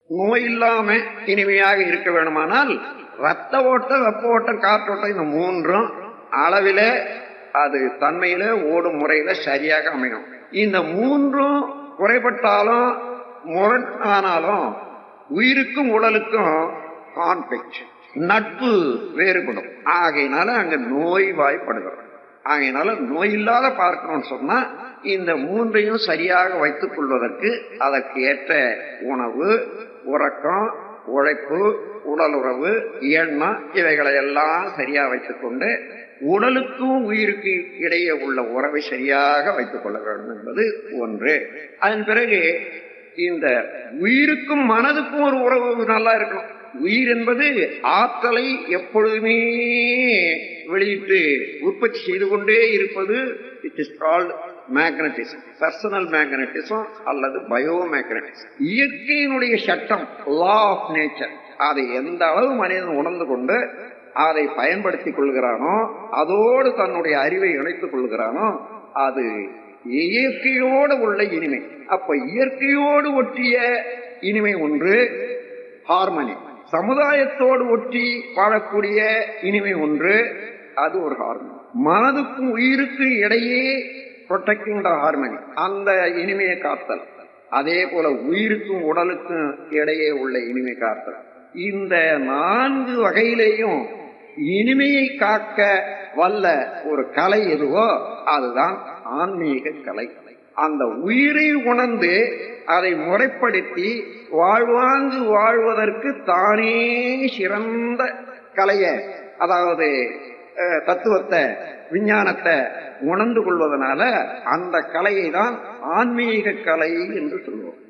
நோய் இல்லாம இனிமையாக இருக்க வேணுமானால் ரத்த ஓட்டம், வெப்ப ஓட்டம், காற்றோட்டம் இந்த மூன்றும் அளவில அது தன்மையில ஓடும் முறையில சரியாக அமையும். இந்த மூன்றும் குறைபட்டாலும் முரணானாலும் உயிருக்கும் உடலுக்கும் கான்ஃபிளிக்ட், நட்பு வேறுபடும். ஆகையினால அங்க நோய் வாய்ப்படுகிறோம். ஆகையினால நோய் இல்லாத பார்க்கணும்னு சொன்னா இந்த மூன்றையும் சரியாக வைத்துக் கொள்வதற்கு அதற்கு ஏற்ற உணவு, உறக்கம், உழைப்பு, உடலுறவு, எண்ணம் இவைகளை எல்லாம் சரியா வைத்துக் கொண்டு உடலுக்கும் உயிருக்கு இடையே உள்ள உறவை சரியாக வைத்துக் கொள்ள வேண்டும் என்பது ஒன்று. அதன் பிறகு இந்த உயிருக்கும் மனதுக்கும் ஒரு உறவு நல்லா இருக்கணும். உயிர் என்பது ஆற்றலை எப்பொழுதுமே வெளியிட்டு உற்பத்தி செய்து கொண்டே இருப்பது. It is called magnetism, personal magnetism அல்லது பயோ மேக்னட்டிசம். இயற்கையினுடைய சட்டம், லா ஆஃப் நேச்சர், அதை எந்த அளவு மனிதன் உணர்ந்து கொண்டு அதை பயன்படுத்திக் கொள்கிறானோ, அதோடு தன்னுடைய அறிவை இணைத்துக் கொள்கிறானோ, அது இயற்கையோடு உள்ள இனிமை. அப்ப இயற்கையோடு ஒட்டிய இனிமை ஒன்று ஹார்மனி, சமுதாயத்தோடு ஒட்டி வாழக்கூடிய இனிமை ஒன்று, அது ஒரு ஹார்மனி. மனதுக்கும் உயிருக்கும் இடையே புரொடெக்டிங் ஹார்மனி, அந்த இனிமையை காத்தல். அதே போல உயிருக்கும் உடலுக்கும் இடையே உள்ள இனிமை காத்தல். இந்த 4 வகையிலேயும் இனிமையை காக்க வல்ல ஒரு கலை எதுவோ அதுதான் ஆன்மீக கலை. அந்த உயிரை உணர்ந்து அதை முறைப்படுத்தி வாழ்வாங்கு வாழ்வதற்கு தானே சிறந்த கலைய, அதாவது தத்துவத்தை, விஞ்ஞானத்தை உணர்ந்து கொள்வதனால அந்த கலையை தான் ஆன்மீக கலை என்று சொல்வோம்.